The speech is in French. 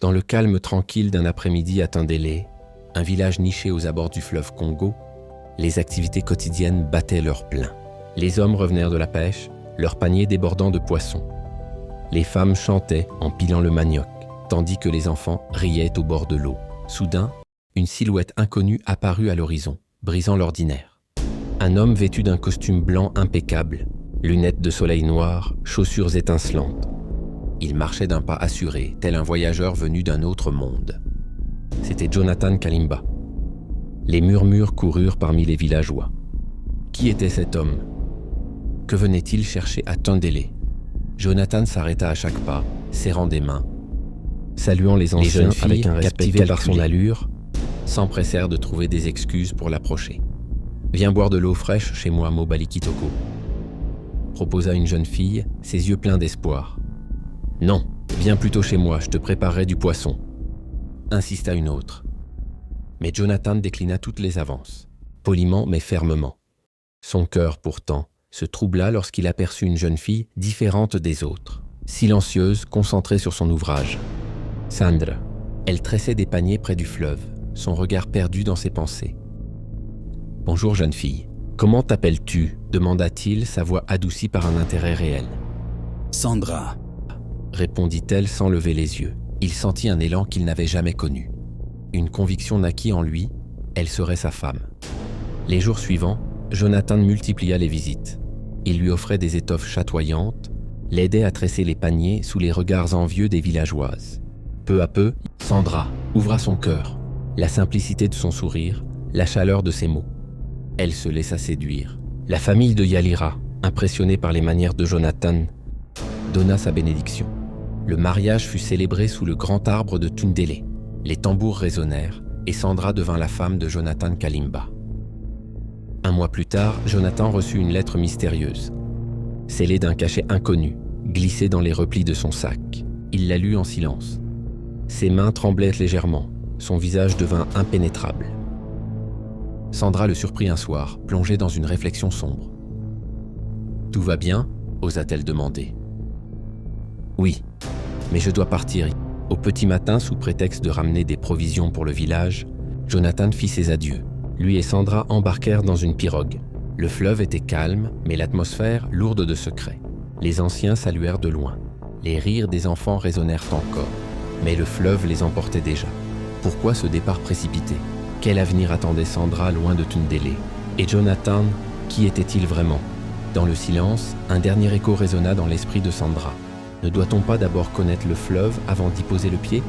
Dans le calme tranquille d'un après-midi à Tindélé, un village niché aux abords du fleuve Congo, les activités quotidiennes battaient leur plein. Les hommes revenaient de la pêche, leurs paniers débordant de poissons. Les femmes chantaient en pilant le manioc, tandis que les enfants riaient au bord de l'eau. Soudain, une silhouette inconnue apparut à l'horizon, brisant l'ordinaire. Un homme vêtu d'un costume blanc impeccable, lunettes de soleil noires, chaussures étincelantes. Il marchait d'un pas assuré, tel un voyageur venu d'un autre monde. C'était Jonathan Kalimba. Les murmures coururent parmi les villageois. Qui était cet homme? Que venait-il chercher à Tindélé? Jonathan s'arrêta à chaque pas, serrant des mains. Saluant les anciens jeunes filles, avec un respect captivées par son calculé. allure, s'empressèrent de trouver des excuses pour l'approcher. « Viens boire de l'eau fraîche chez moi, Mobali Kitoko », proposa une jeune fille, ses yeux pleins d'espoir. « Non, viens plutôt chez moi, je te préparerai du poisson », insista une autre. Mais Jonathan déclina toutes les avances, poliment mais fermement. Son cœur, pourtant, se troubla lorsqu'il aperçut une jeune fille différente des autres, silencieuse, concentrée sur son ouvrage. Sandra. Elle tressait des paniers près du fleuve, son regard perdu dans ses pensées. « Bonjour jeune fille, comment t'appelles-tu » demanda-t-il, sa voix adoucie par un intérêt réel. « Sandra », répondit-elle sans lever les yeux. Il sentit un élan qu'il n'avait jamais connu. Une conviction naquit en lui, elle serait sa femme. Les jours suivants, Jonathan multiplia les visites. Il lui offrait des étoffes chatoyantes, l'aidait à tresser les paniers sous les regards envieux des villageoises. Peu à peu, Sandra ouvra son cœur, la simplicité de son sourire, la chaleur de ses mots. Elle se laissa séduire. La famille de Yalira, impressionnée par les manières de Jonathan, donna sa bénédiction. Le mariage fut célébré sous le grand arbre de Tindélé. Les tambours résonnèrent et Sandra devint la femme de Jonathan Kalimba. Un mois plus tard, Jonathan reçut une lettre mystérieuse, scellée d'un cachet inconnu, glissée dans les replis de son sac. Il la lut en silence. Ses mains tremblaient légèrement, son visage devint impénétrable. Sandra le surprit un soir, plongé dans une réflexion sombre. « Tout va bien ?» osa-t-elle demander. « Oui, mais je dois partir. » Au petit matin, sous prétexte de ramener des provisions pour le village, Jonathan fit ses adieux. Lui et Sandra embarquèrent dans une pirogue. Le fleuve était calme, mais l'atmosphère lourde de secrets. Les anciens saluèrent de loin. Les rires des enfants résonnèrent encore. Mais le fleuve les emportait déjà. Pourquoi ce départ précipité? Quel avenir attendait Sandra loin de Tindélé? Et Jonathan, qui était-il vraiment? Dans le silence, un dernier écho résonna dans l'esprit de Sandra. Ne doit-on pas d'abord connaître le fleuve avant d'y poser le pied?